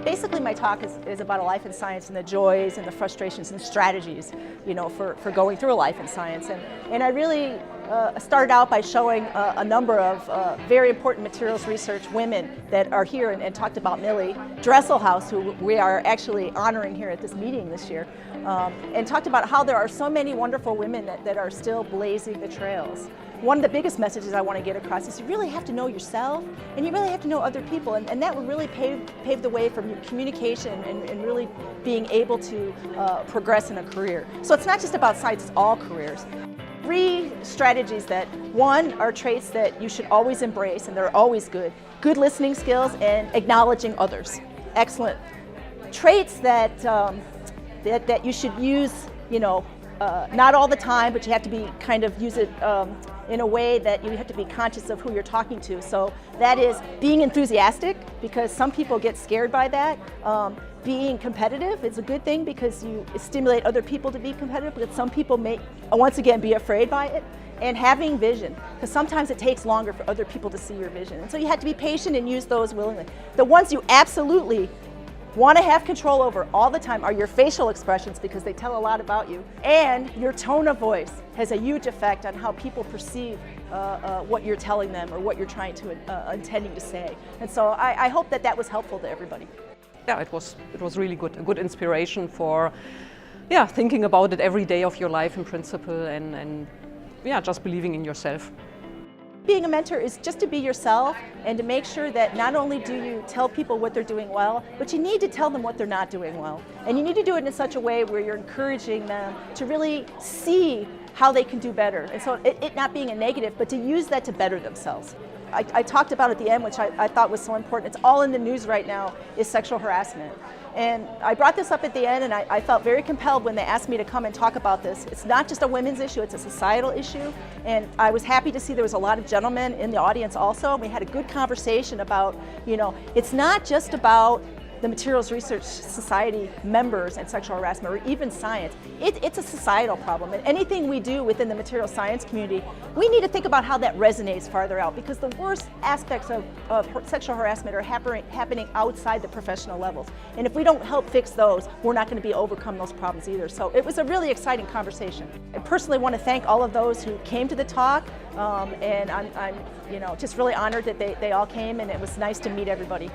Basically, my talk is about a life in science and the joys and the frustrations and strategies, for going through a life in science. And I really started out by showing a number of very important materials research women that are here and talked about Millie Dresselhaus, who we are actually honoring here at this meeting this year, and talked about how there are so many wonderful women that are still blazing the trails. One of the biggest messages I want to get across is you really have to know yourself and you really have to know other people, and that will really pave the way for communication and really being able to progress in a career. So it's not just about science, it's all careers. 3 strategies that, one, are traits that you should always embrace and they're always good. Good listening skills and acknowledging others. Excellent. Traits that, that you should use, not all the time, but you have to be use it in a way that you have to be conscious of who you're talking to. So that is being enthusiastic, because some people get scared by that. Being competitive is a good thing because you stimulate other people to be competitive, but some people may, once again, be afraid by it. And having vision, because sometimes it takes longer for other people to see your vision. And so you have to be patient and use those willingly. The ones you absolutely want to have control over all the time are your facial expressions, because they tell a lot about you, and your tone of voice has a huge effect on how people perceive what you're telling them or what you're trying to intending to say. And so I hope that was helpful to everybody. Yeah, it was really good, a good inspiration for thinking about it every day of your life in principle, and just believing in yourself. Being a mentor is just to be yourself and to make sure that not only do you tell people what they're doing well, but you need to tell them what they're not doing well. And you need to do it in such a way where you're encouraging them to really see how they can do better. And so it not being a negative, but to use that to better themselves. I talked about at the end, which I thought was so important, it's all in the news right now, is sexual harassment. And I brought this up at the end, and I felt very compelled when they asked me to come and talk about this. It's not just a women's issue, it's a societal issue. And I was happy to see there was a lot of gentlemen in the audience also. We had a good conversation about, it's not just about the Materials Research Society members and sexual harassment, or even science. It's a societal problem, and anything we do within the material science community, we need to think about how that resonates farther out, because the worst aspects of sexual harassment are happening outside the professional levels. And if we don't help fix those, we're not going to be overcome those problems either. So it was a really exciting conversation. I personally want to thank all of those who came to the talk, and I'm just really honored that they all came, and it was nice to meet everybody.